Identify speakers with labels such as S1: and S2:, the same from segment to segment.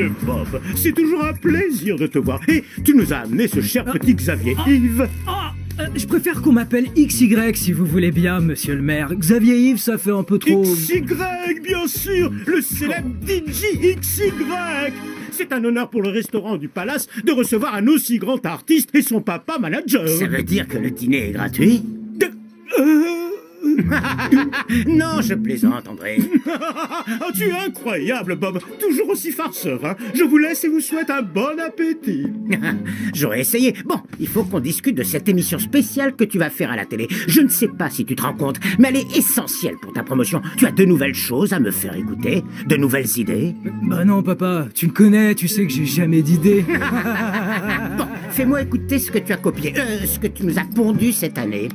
S1: vieux Bob. C'est toujours un plaisir de te voir. Et tu nous as amené ce cher petit Xavier Yves.
S2: Je préfère qu'on m'appelle XY si vous voulez bien, monsieur le maire. Xavier Yves, ça fait un peu trop...
S1: XY, bien sûr, le célèbre DJ XY. C'est un honneur pour le restaurant du Palace de recevoir un aussi grand artiste et son papa manager.
S3: Ça veut dire que le dîner est gratuit? Non, je plaisante, André.
S1: Oh, tu es incroyable, Bob. Toujours aussi farceur, hein. Je vous laisse et vous souhaite un bon appétit.
S3: J'aurais essayé. Bon, il faut qu'on discute de cette émission spéciale que tu vas faire à la télé. Je ne sais pas si tu te rends compte, mais elle est essentielle pour ta promotion. Tu as de nouvelles choses à me faire écouter, de nouvelles idées.
S2: Bah non, papa, tu me connais, tu sais que j'ai jamais d'idées.
S3: Bon, fais-moi écouter ce que tu as copié, ce que tu nous as pondu cette année.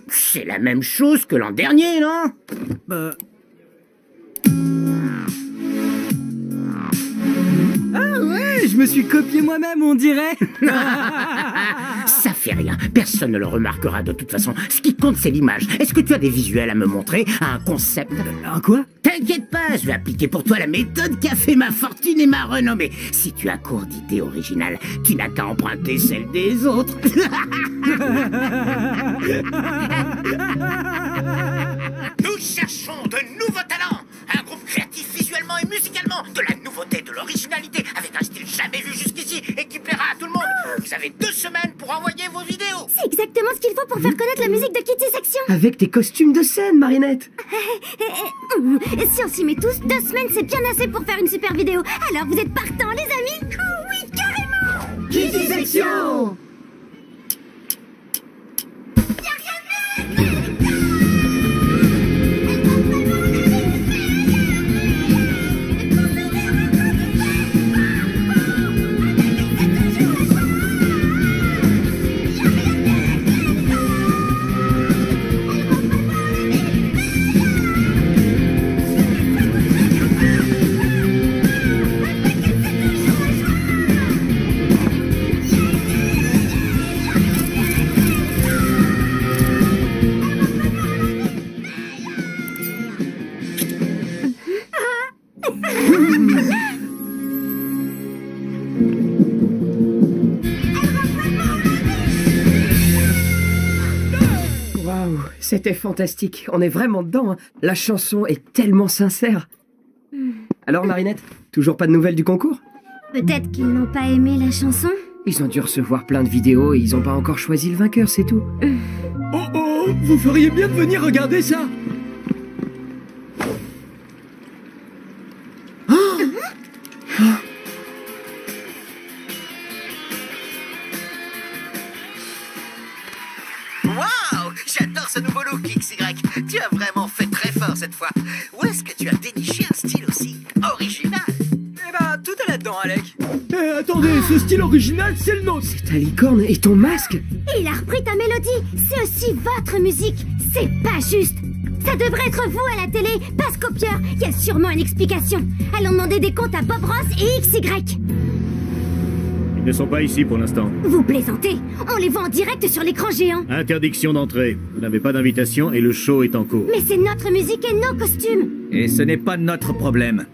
S3: C'est la même chose que l'an dernier, non?
S2: Ah ouais, je me suis copié moi-même, on dirait.
S3: Ça fait rien, personne ne le remarquera de toute façon. Ce qui compte, c'est l'image. Est-ce que tu as des visuels à me montrer? Un concept?
S2: Un quoi?
S3: T'inquiète pas, je vais appliquer pour toi la méthode qui a fait ma fortune et ma renommée. Si tu as court d'idées originales, tu n'as qu'à emprunter celles des autres. Nous cherchons de nouveaux talents. Un groupe créatif visuellement et musicalement. De la nouveauté, de l'originalité, avec un style jamais vu jusqu'ici et qui plaira à tout le monde. Vous avez 2 semaines pour envoyer vos vidéos.
S4: C'est exactement ce qu'il faut pour faire connaître la musique de Kitty Section.
S5: Avec tes costumes de scène, Marinette.
S4: Si on s'y met tous, 2 semaines c'est bien assez pour faire une super vidéo. Alors vous êtes partants, les amis? Oh oui, carrément.
S5: Kitty Section. Waouh, c'était fantastique. On est vraiment dedans, hein. La chanson est tellement sincère. Alors, Marinette, toujours pas de nouvelles du concours?
S4: Peut-être qu'ils n'ont pas aimé la chanson.
S5: Ils ont dû recevoir plein de vidéos et ils ont pas encore choisi le vainqueur, c'est tout.
S2: Oh oh, vous feriez bien de venir regarder ça.
S6: Waouh, j'adore ce nouveau look, XY. Tu as vraiment fait très fort cette fois. Où est-ce que tu as déniché un style aussi original?
S2: Eh ben, tout est là-dedans, Alec. Eh, attendez, ce style original, c'est le nôtre.
S5: C'est ta licorne et ton masque.
S4: Il a repris ta mélodie. C'est aussi votre musique. C'est pas juste. Ça devrait être vous à la télé, pas ce copieur. Il y a sûrement une explication. Allons demander des comptes à Bob Ross et XY.
S1: Ils ne sont pas ici pour l'instant.
S4: Vous plaisantez? On les voit en direct sur l'écran géant.
S1: Interdiction d'entrée. Vous n'avez pas d'invitation et le show est en cours.
S4: Mais c'est notre musique et nos costumes.
S2: Et ce n'est pas notre problème.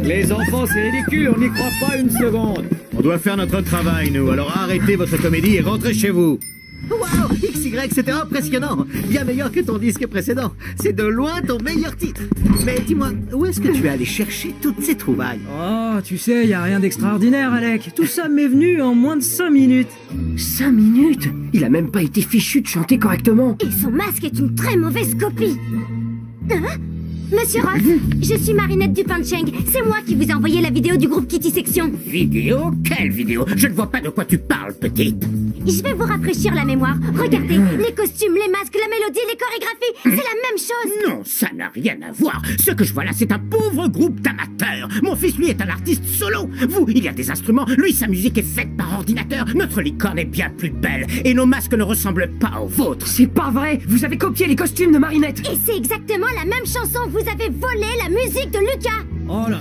S2: Les enfants, c'est ridicule, on n'y croit pas une seconde.
S1: On doit faire notre travail, nous. Alors arrêtez votre comédie et rentrez chez vous.
S6: Waouh, XY, c'était impressionnant. Bien meilleur que ton disque précédent. C'est de loin ton meilleur titre. Mais dis-moi, où est-ce que tu es allé chercher toutes ces trouvailles?
S2: Oh, tu sais, y a rien d'extraordinaire, Alec. Tout ça m'est venu en moins de 5 minutes.
S5: 5 minutes? Il a même pas été fichu de chanter correctement.
S4: Et son masque est une très mauvaise copie. Hein? Monsieur Ross, je suis Marinette Dupin-Cheng. C'est moi qui vous ai envoyé la vidéo du groupe Kitty Section.
S3: Vidéo? Quelle vidéo? Je ne vois pas de quoi tu parles, petite.
S4: Je vais vous rafraîchir la mémoire. Regardez, les costumes, les masques, la mélodie, les chorégraphies, c'est la même chose.
S3: Non, ça n'a rien à voir. Ce que je vois là, c'est un pauvre groupe d'amateurs. Mon fils, lui, est un artiste solo. Vous, il y a des instruments. Lui, sa musique est faite par ordinateur. Notre licorne est bien plus belle. Et nos masques ne ressemblent pas aux vôtres.
S5: C'est pas vrai. Vous avez copié les costumes de Marinette.
S4: Et c'est exactement la même chanson. Vous avez volé la musique de Lucas.
S2: Oh là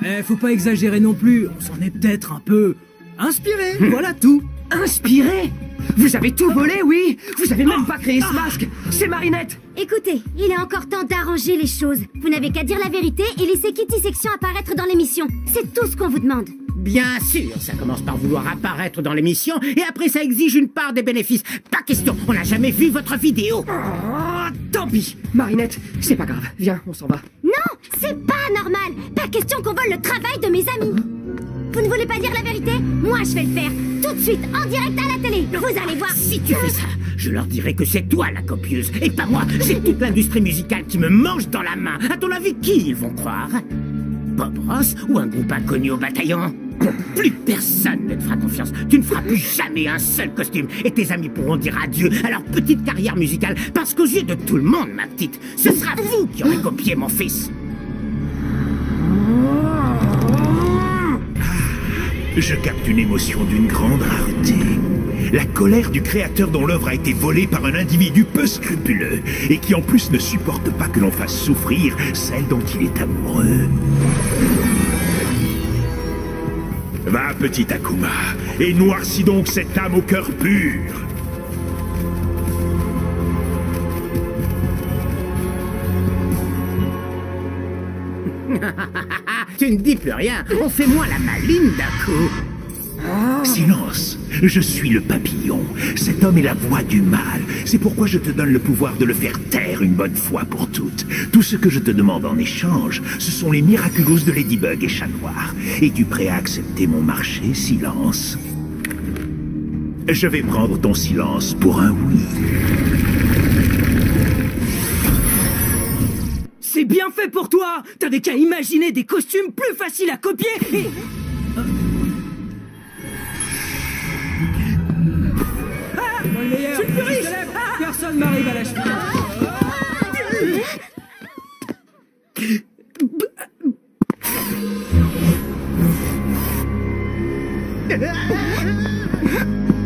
S2: là, faut pas exagérer non plus, on s'en est peut-être un peu inspiré, voilà tout.
S5: Inspiré? Vous avez tout volé, oui? Vous avez même pas créé ce masque. C'est Marinette.
S4: Écoutez, il est encore temps d'arranger les choses. Vous n'avez qu'à dire la vérité et laisser Kitty Section apparaître dans l'émission. C'est tout ce qu'on vous demande.
S3: Bien sûr, ça commence par vouloir apparaître dans l'émission et après ça exige une part des bénéfices. Pas question, on n'a jamais vu votre vidéo.
S5: Oh, tant pis. Marinette, c'est pas grave. Viens, on s'en va.
S4: Non, c'est pas normal. Pas question qu'on vole le travail de mes amis. Vous ne voulez pas dire la vérité? Moi, je vais le faire. Tout de suite, en direct à la télé. Vous allez voir.
S3: Si tu fais ça, je leur dirai que c'est toi la copieuse et pas moi. C'est toute l'industrie musicale qui me mange dans la main. À ton avis, qui ils vont croire? Bob Ross ou un groupe inconnu au bataillon? Plus personne ne te fera confiance. Tu ne feras plus jamais un seul costume et tes amis pourront dire adieu à leur petite carrière musicale parce qu'aux yeux de tout le monde, ma petite, ce sera vous qui aurez copié mon fils.
S7: Je capte une émotion d'une grande rareté. La colère du créateur dont l'œuvre a été volée par un individu peu scrupuleux et qui en plus ne supporte pas que l'on fasse souffrir celle dont il est amoureux. Va, petit Akuma, et noircis donc cette âme au cœur pur.
S3: Tu ne dis plus rien. On fait moins la maline d'un coup.
S7: Silence. Je suis le papillon. Cet homme est la voix du mal. C'est pourquoi je te donne le pouvoir de le faire taire une bonne fois pour toutes. Tout ce que je te demande en échange, ce sont les miraculous de Ladybug et Chat Noir. Es-tu prêt à accepter mon marché, Silence? Je vais prendre ton silence pour un oui.
S2: C'est bien fait pour toi. T'avais qu'à imaginer des costumes plus faciles à copier et... Moi le meilleur, je me lève. Personne m'arrive à la cheville.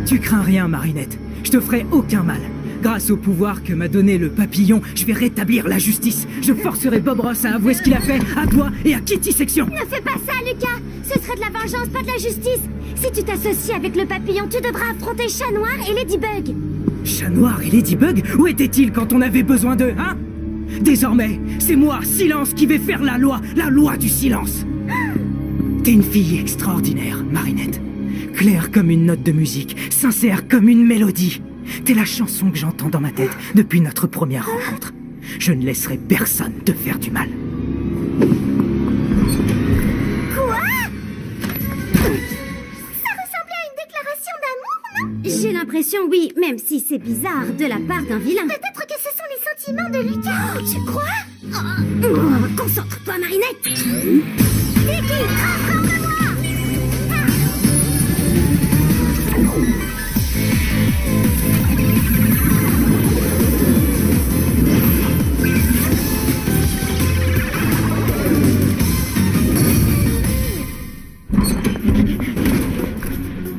S2: Tu crains rien, Marinette. Je te ferai aucun mal. Grâce au pouvoir que m'a donné le papillon, je vais rétablir la justice. Je forcerai Bob Ross à avouer ce qu'il a fait à toi et à Kitty Section.
S4: Ne fais pas ça, Lucas. Ce serait de la vengeance, pas de la justice. Si tu t'associes avec le papillon, tu devras affronter Chat Noir et Ladybug.
S2: Chat Noir et Ladybug? Où étaient-ils quand on avait besoin d'eux, hein? Désormais, c'est moi, Silence, qui vais faire la loi du silence. T'es une fille extraordinaire, Marinette. Claire comme une note de musique, sincère comme une mélodie. T'es la chanson que j'entends dans ma tête depuis notre première rencontre. Je ne laisserai personne te faire du mal.
S4: Quoi? Ça ressemblait à une déclaration d'amour, non? J'ai l'impression, oui, même si c'est bizarre, de la part d'un vilain. Peut-être que ce sont les sentiments de Lucas. Oh, tu crois? Concentre-toi, Marinette. Tiki, transforme-toi.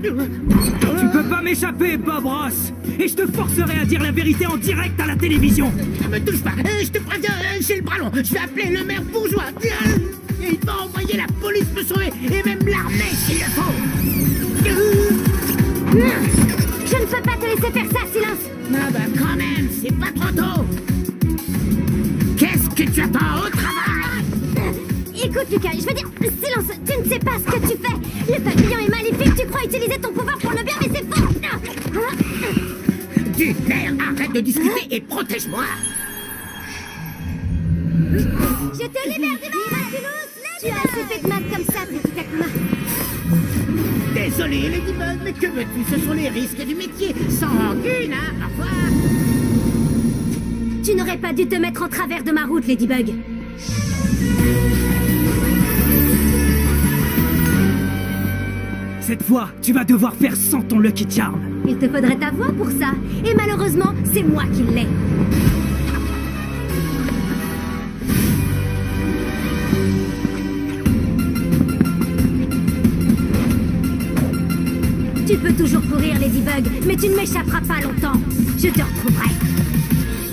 S2: Tu peux pas m'échapper, Bob Ross. Et je te forcerai à dire la vérité en direct à la télévision.
S3: Ne me touche pas. Je te préviens, j'ai le bras long. Je vais appeler le maire bourgeois. Et il va envoyer la police me sauver et même l'armée s'il le faut.
S4: Je ne peux pas te laisser faire ça, Silence.
S3: Ah bah quand même, c'est pas trop tôt. Qu'est-ce que tu attends au travail?
S4: Écoute, Lucas, je veux dire, Silence, tu ne sais pas ce que tu fais. Le papillon est maléfique, tu crois utiliser ton pouvoir pour le bien, mais c'est faux.
S3: Du nerf, arrête de discuter et protège-moi.
S4: Je te libère du miraculous. Tu as assez fait de mal comme ça, petit Akuma.
S3: Désolé, Ladybug, mais que veux-tu? Ce sont les risques du métier. Sans rancune, hein, parfois.
S4: Tu n'aurais pas dû te mettre en travers de ma route, Ladybug.
S2: Cette fois, tu vas devoir faire sans ton Lucky Charm.
S4: Il te faudrait ta voix pour ça. Et malheureusement, c'est moi qui l'ai. Tu peux toujours courir, Ladybug, mais tu ne m'échapperas pas longtemps. Je te retrouverai.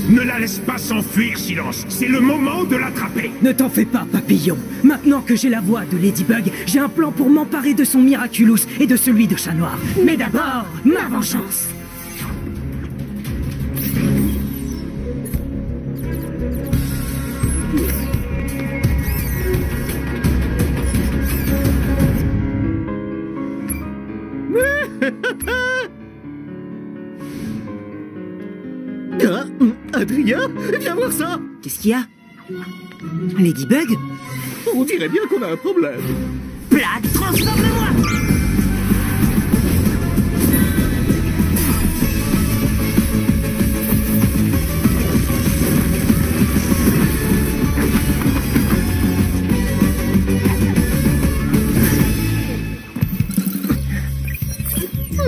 S7: Ne la laisse pas s'enfuir, Silence. C'est le moment de l'attraper.
S2: Ne t'en fais pas, papillon. Maintenant que j'ai la voix de Ladybug, j'ai un plan pour m'emparer de son Miraculous et de celui de Chat Noir. Mais d'abord, ma vengeance.
S6: Adrien, viens voir ça.
S3: Qu'est-ce qu'il y a? Ladybug?
S6: On dirait bien qu'on a un problème.
S3: Plague, transforme-moi!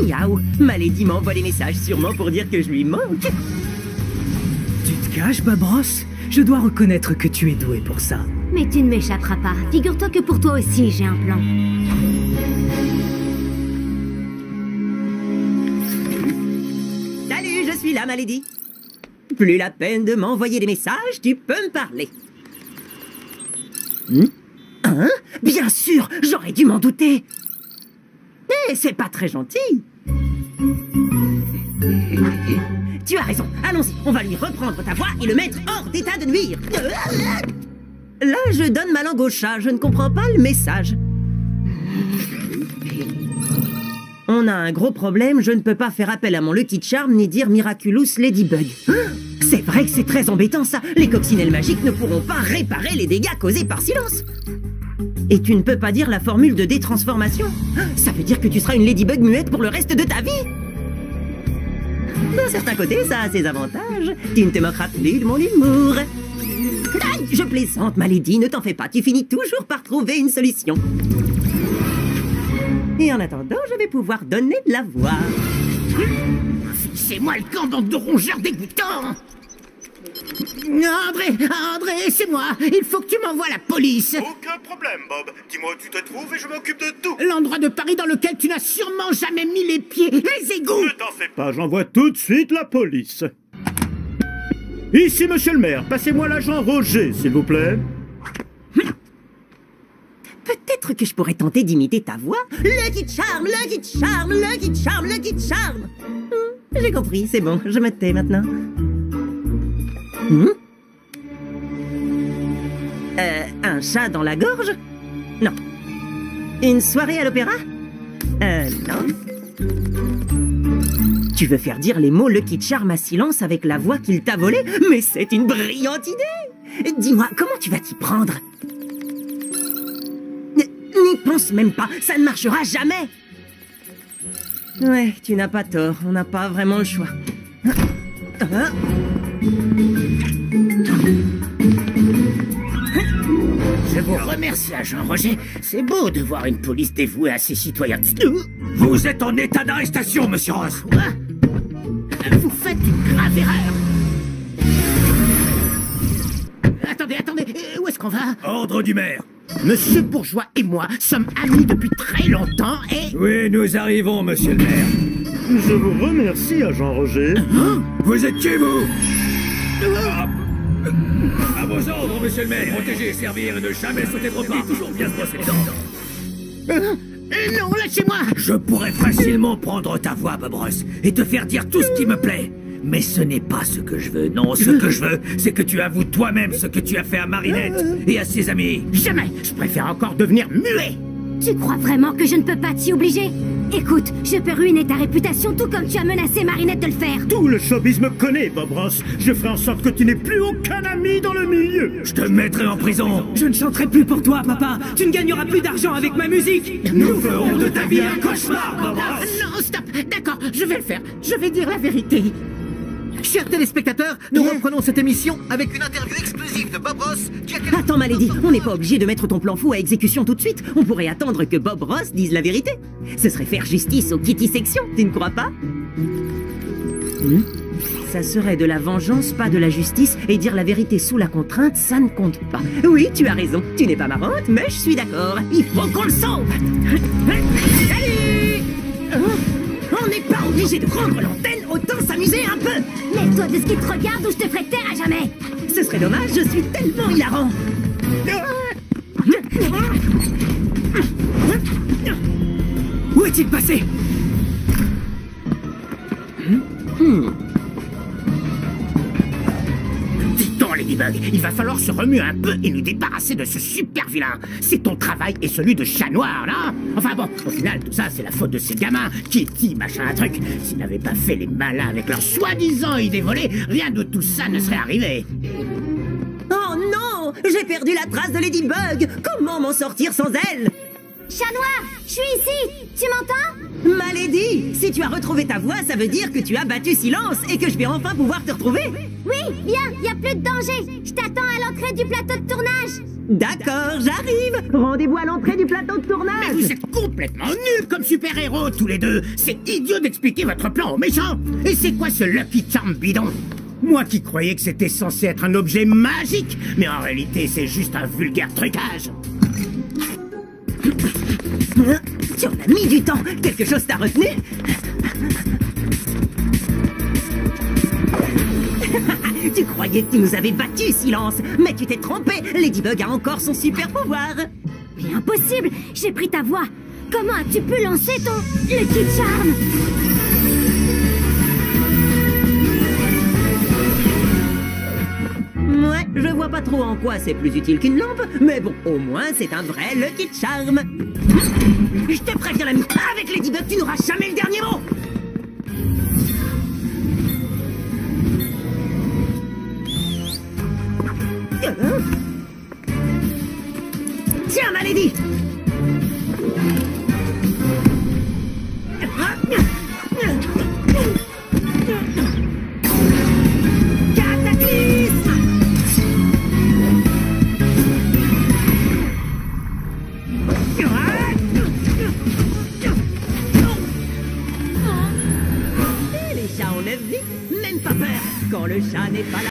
S3: Miaou, ma Lady m'envoie des messages sûrement pour dire que je lui manque.
S2: Tu te caches, Bob Ross? Je dois reconnaître que tu es doué pour ça.
S4: Mais tu ne m'échapperas pas. Figure-toi que pour toi aussi, j'ai un plan.
S3: Salut, je suis là, ma Lady. Plus la peine de m'envoyer des messages, tu peux me parler. Hein? Bien sûr, j'aurais dû m'en douter. Mais c'est pas très gentil. Tu as raison, allons-y, on va lui reprendre ta voix et le mettre hors d'état de nuire. Là, je donne ma langue au chat, je ne comprends pas le message. On a un gros problème, je ne peux pas faire appel à mon Lucky Charm ni dire Miraculous Ladybug. C'est vrai que c'est très embêtant ça, les coccinelles magiques ne pourront pas réparer les dégâts causés par Silence. Et tu ne peux pas dire la formule de détransformation? Ça veut dire que tu seras une Ladybug muette pour le reste de ta vie? D'un certain côté, ça a ses avantages. Tu ne te moqueras plus de mon humour. Aïe, je plaisante, ma Lady, ne t'en fais pas, tu finis toujours par trouver une solution. Et en attendant, je vais pouvoir donner de la voix.
S1: C'est moi le camp, bande de rongeurs dégoûtants. André, c'est moi. Il faut que tu m'envoies la police.
S8: Aucun problème, Bob. Dis-moi où tu te trouves et je m'occupe de tout.
S1: L'endroit de Paris dans lequel tu n'as sûrement jamais mis les pieds. Les égouts.
S8: Ne t'en fais pas.
S1: J'envoie tout de suite la police. Ici, monsieur le maire. Passez-moi l'agent Roger, s'il vous plaît.
S3: Peut-être que je pourrais tenter d'imiter ta voix. Lucky Charm, Lucky Charm, Lucky Charm, Lucky Charm. J'ai compris, c'est bon, je me tais maintenant. Un chat dans la gorge? Non. Une soirée à l'opéra? Non. Tu veux faire dire les mots Lucky Charm à Silence avec la voix qu'il t'a volée? Mais c'est une brillante idée! Dis-moi, comment tu vas t'y prendre? N'y pense même pas, ça ne marchera jamais! Ouais, tu n'as pas tort, on n'a pas vraiment le choix.
S1: Je vous remercie, agent Roger. C'est beau de voir une police dévouée à ses citoyens.
S7: Vous êtes en état d'arrestation, monsieur Ross.
S1: Quoi? Vous faites une grave erreur. Attendez, où est-ce qu'on va?
S7: Ordre du maire.
S1: Monsieur Bourgeois et moi sommes amis depuis très longtemps et...
S7: Oui, nous arrivons, monsieur le maire.
S1: Je vous remercie, agent Roger.
S7: Vous êtes qui, vous? À vos ordres, monsieur le maire. Protéger, servir et ne jamais sauter trop pas. Toujours bien se brosser les dents.
S1: Non, lâchez-moi.
S7: Je pourrais facilement prendre ta voix, Bob Ross, et te faire dire tout ce qui me plaît. Mais ce n'est pas ce que je veux. Non, ce que je veux, c'est que tu avoues toi-même ce que tu as fait à Marinette et à ses amis.
S1: Jamais. Je préfère encore devenir muet.
S4: Tu crois vraiment que je ne peux pas t'y obliger? Écoute, je peux ruiner ta réputation tout comme tu as menacé Marinette de le faire.
S1: Tout le showbiz me connaît, Bob Ross. Je ferai en sorte que tu n'aies plus aucun ami dans le milieu.
S7: Je te mettrai en prison.
S2: Je ne chanterai plus pour toi, papa. Tu ne gagneras plus d'argent avec ma musique.
S7: Nous ferons de ta vie un cauchemar, Bob Ross.
S1: Non, stop. D'accord, je vais le faire. Je vais dire la vérité.
S6: Chers téléspectateurs, nous reprenons cette émission avec une interview exclusive de Bob Ross.
S3: Attends, ma Lady, on n'est pas obligé de mettre ton plan fou à exécution tout de suite. On pourrait attendre que Bob Ross dise la vérité. Ce serait faire justice aux Kitty Section, tu ne crois pas? Ça serait de la vengeance, pas de la justice, et dire la vérité sous la contrainte, ça ne compte pas. Oui, tu as raison, tu n'es pas marrante, mais je suis d'accord. Il faut qu'on le sauve. Salut! On n'est pas obligé de prendre l'antenne, autant ça
S2: s'amuser un peu.
S4: Lève-toi de ce qui te regarde ou je te ferai taire à jamais.
S2: Ce serait dommage, je suis tellement hilarant. Où est-il passé?
S3: Dis donc, Ladybug, il va falloir se remuer un peu et nous débarrasser de ce super vilain. C'est ton travail et celui de chat noir, là. Enfin bon, au final, tout ça, c'est la faute de ces gamins. Kitty, machin, un truc. S'ils n'avaient pas fait les malins avec leur soi-disant idée volée, rien de tout ça ne serait arrivé.
S2: Oh non! J'ai perdu la trace de Ladybug! Comment m'en sortir sans elle?
S4: Chat noir, je suis ici. Tu m'entends?
S2: Malady! Si tu as retrouvé ta voix, ça veut dire que tu as battu Silence et que je vais enfin pouvoir te retrouver!
S4: Oui, viens, y a plus de danger. Je t'attends à l'entrée du plateau de tournage.
S2: D'accord, j'arrive! Rendez-vous à l'entrée du plateau de tournage!
S3: Mais vous êtes complètement nuls comme super-héros, tous les deux. C'est idiot d'expliquer votre plan aux méchants. Et c'est quoi ce Lucky Charm bidon? Moi qui croyais que c'était censé être un objet magique, mais en réalité, c'est juste un vulgaire trucage.
S2: Tu en as mis du temps! Quelque chose t'a retenu? Tu croyais que tu nous avais battus, Silence! Mais tu t'es trompé! Ladybug a encore son super pouvoir!
S4: Mais impossible, j'ai pris ta voix. Comment as-tu pu lancer ton Lucky Charm?
S2: Ouais, je vois pas trop en quoi c'est plus utile qu'une lampe, mais bon, au moins c'est un vrai Lucky Charm. Je te préviens, l'ami, avec Ladybug, tu n'auras jamais le dernier mot. Tiens, Malady. Les chats ont 9 vies, même pas peur quand le chat n'est pas là.